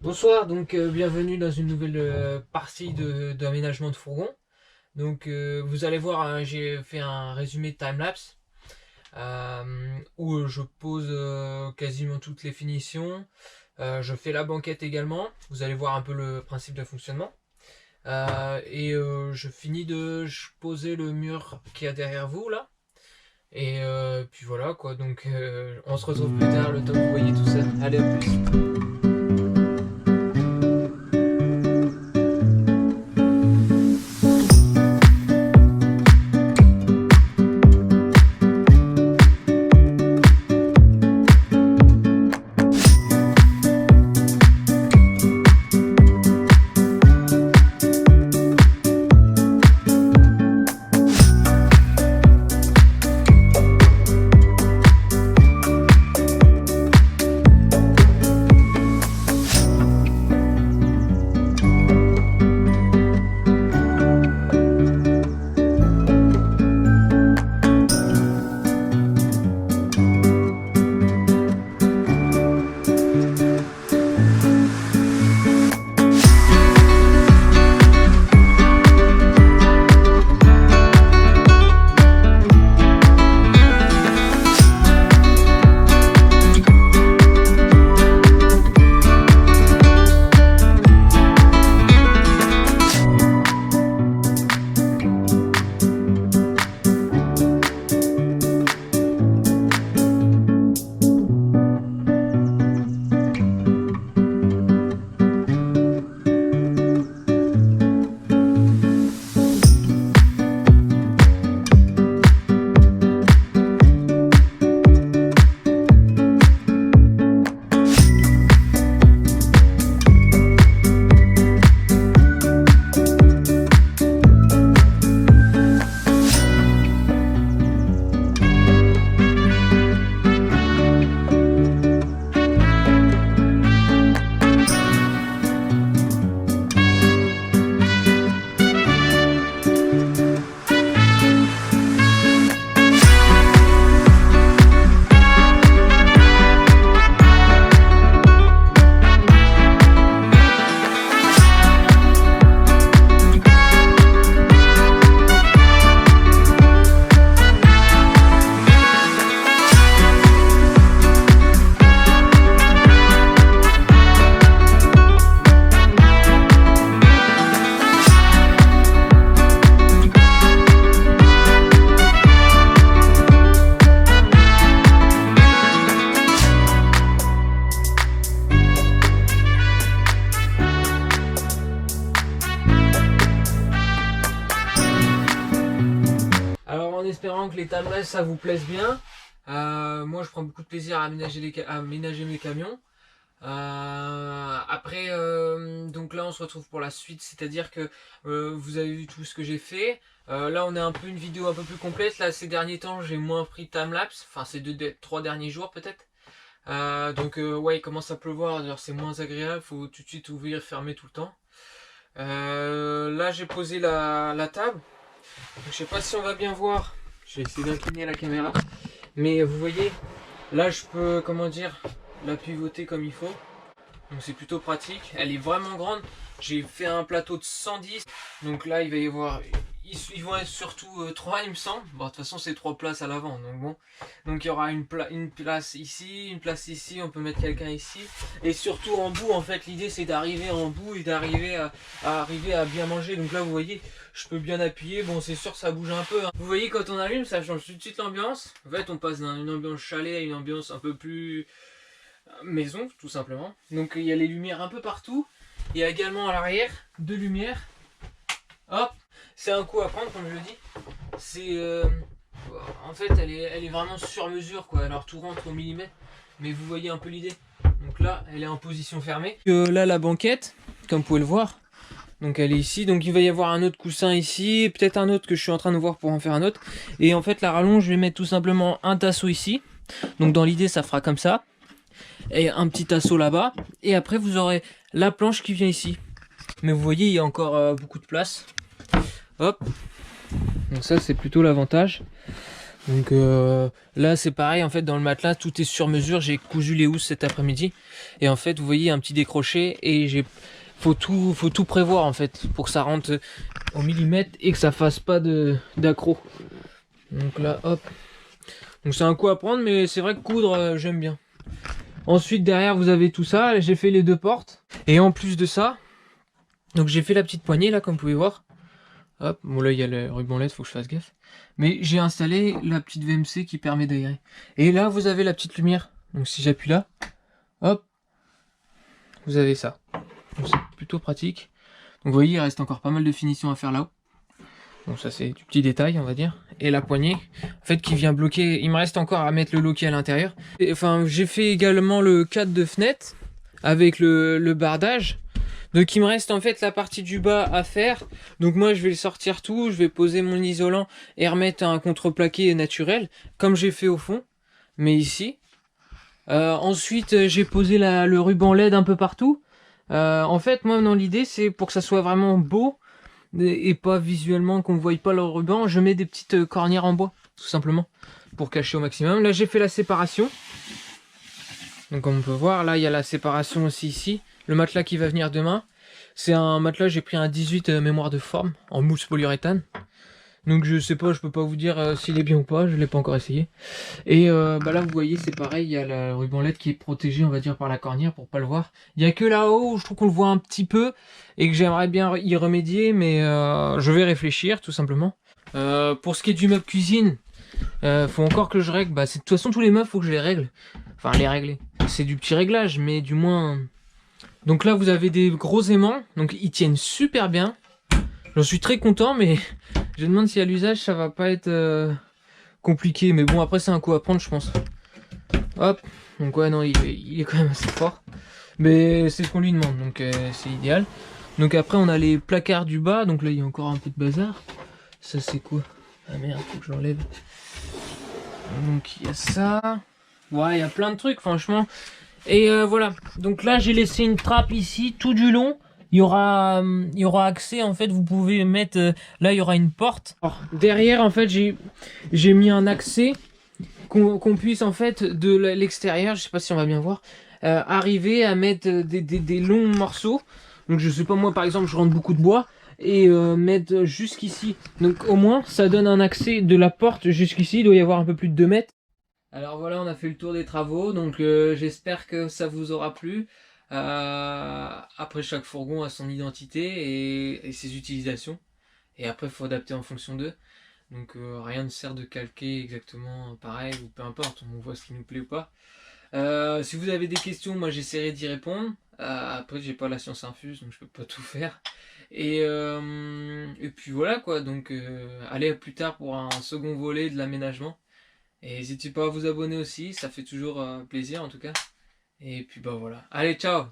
Bonsoir, donc bienvenue dans une nouvelle partie d'aménagement de fourgon. Donc vous allez voir, hein, j'ai fait un résumé de timelapse où je pose quasiment toutes les finitions. Je fais la banquette également, vous allez voir un peu le principe de fonctionnement. Je finis de poser le mur qu'il y a derrière vous là. Et puis voilà quoi, donc on se retrouve plus tard, le temps que vous voyez tout ça. Allez, à plus. Alors en espérant que les timelapse ça vous plaise bien, moi je prends beaucoup de plaisir à aménager mes camions. Donc là on se retrouve pour la suite, c'est-à-dire que vous avez vu tout ce que j'ai fait. Là on a un peu une vidéo un peu plus complète. Là ces derniers temps j'ai moins pris de timelapse, enfin ces 3 derniers jours peut-être. Ouais, il commence à pleuvoir, d'ailleurs c'est moins agréable, faut tout de suite ouvrir, fermer tout le temps. Là j'ai posé la table. Donc, je sais pas si on va bien voir, je vais essayer d'incliner la caméra, mais vous voyez, là je peux, comment dire, la pivoter comme il faut, donc c'est plutôt pratique. Elle est vraiment grande, j'ai fait un plateau de 110, donc là il va y avoir, ils vont être surtout 3 il me semble. Bon de toute façon c'est 3 places à l'avant, donc bon, donc il y aura une place ici, une place ici, on peut mettre quelqu'un ici, et surtout en bout. En fait l'idée c'est d'arriver en bout et d'arriver à bien manger. Donc là vous voyez, je peux bien appuyer. Bon c'est sûr ça bouge un peu, hein. Vous voyez quand on allume ça change tout de suite l'ambiance. En fait on passe d'une ambiance chalet à une ambiance un peu plus maison tout simplement. Donc il y a les lumières un peu partout. Il y a également à l'arrière 2 lumières. Hop, c'est un coup à prendre comme je le dis. C'est en fait elle est vraiment sur mesure quoi. Alors tout rentre au millimètre, mais vous voyez un peu l'idée. Donc là elle est en position fermée. Là la banquette, comme vous pouvez le voir, donc elle est ici. Donc il va y avoir un autre coussin ici, peut-être un autre que je suis en train de voir pour en faire un autre. Et en fait la rallonge, je vais mettre tout simplement un tasseau ici. Donc dans l'idée ça fera comme ça. Et un petit tasseau là-bas. Et après vous aurez la planche qui vient ici. Mais vous voyez il y a encore beaucoup de place. Hop. Donc ça c'est plutôt l'avantage. Donc là c'est pareil en fait, dans le matelas tout est sur mesure, j'ai cousu les housses cet après-midi et en fait vous voyez un petit décroché et faut tout prévoir en fait pour que ça rentre au millimètre et que ça fasse pas d'accro. Donc là hop, donc c'est un coup à prendre, mais c'est vrai que coudre j'aime bien. Ensuite derrière vous avez tout ça, j'ai fait les deux portes et en plus de ça, donc j'ai fait la petite poignée là comme vous pouvez voir. Hop, bon là il y a le ruban LED, faut que je fasse gaffe. Mais j'ai installé la petite VMC qui permet d'aérer. Et là vous avez la petite lumière. Donc si j'appuie là, hop, vous avez ça. Donc c'est plutôt pratique. Donc vous voyez, il reste encore pas mal de finition à faire là-haut. Donc ça c'est du petit détail on va dire. Et la poignée, en fait qui vient bloquer, il me reste encore à mettre le loquet à l'intérieur. Enfin j'ai fait également le cadre de fenêtre avec le bardage. Donc il me reste en fait la partie du bas à faire. Donc moi je vais le sortir tout, je vais poser mon isolant et remettre un contreplaqué naturel, comme j'ai fait au fond, mais ici. Ensuite j'ai posé le ruban LED un peu partout. En fait moi dans l'idée c'est pour que ça soit vraiment beau et pas visuellement qu'on ne voie pas le ruban, je mets des petites cornières en bois, tout simplement, pour cacher au maximum. Là j'ai fait la séparation. Donc comme on peut voir, là il y a la séparation aussi ici. Le matelas qui va venir demain, c'est un matelas, j'ai pris un 18 mémoire de forme en mousse polyuréthane. Donc je sais pas, je peux pas vous dire s'il est bien ou pas, je l'ai pas encore essayé. Et bah là vous voyez c'est pareil, il y a le ruban LED qui est protégé on va dire par la cornière pour pas le voir. Il y a que là-haut où je trouve qu'on le voit un petit peu et que j'aimerais bien y remédier, mais je vais réfléchir tout simplement. Pour ce qui est du meuble cuisine, faut encore que je règle, bah de toute façon tous les meubles faut que je les règle. Enfin les régler. C'est du petit réglage mais du moins... Donc là vous avez des gros aimants, donc ils tiennent super bien. J'en suis très content, mais je me demande si à l'usage ça va pas être compliqué. Mais bon après c'est un coup à prendre je pense. Hop, donc ouais non il est quand même assez fort. Mais c'est ce qu'on lui demande, donc c'est idéal. Donc après on a les placards du bas, donc là il y a encore un peu de bazar. Ça c'est quoi? Ah merde, faut que je l'enlève. Donc il y a ça. Ouais, il y a plein de trucs franchement. Et voilà, donc là j'ai laissé une trappe ici tout du long. Il y aura accès en fait, vous pouvez mettre, là il y aura une porte. Alors, derrière en fait j'ai mis un accès qu'on puisse en fait de l'extérieur, je sais pas si on va bien voir, arriver à mettre des longs morceaux. Donc je sais pas moi par exemple je rentre beaucoup de bois et mettre jusqu'ici. Donc au moins ça donne un accès de la porte jusqu'ici, il doit y avoir un peu plus de 2 mètres. Alors voilà, on a fait le tour des travaux, donc j'espère que ça vous aura plu. Après, chaque fourgon a son identité et ses utilisations. Et après, il faut adapter en fonction d'eux. Donc rien ne sert de calquer exactement pareil ou peu importe, on voit ce qui nous plaît ou pas. Si vous avez des questions, moi j'essaierai d'y répondre. Après, j'ai pas la science infuse, donc je peux pas tout faire. Et puis voilà quoi, donc allez à plus tard pour un second volet de l'aménagement. Et n'hésitez pas à vous abonner aussi, ça fait toujours plaisir en tout cas. Et puis bah voilà. Allez, ciao!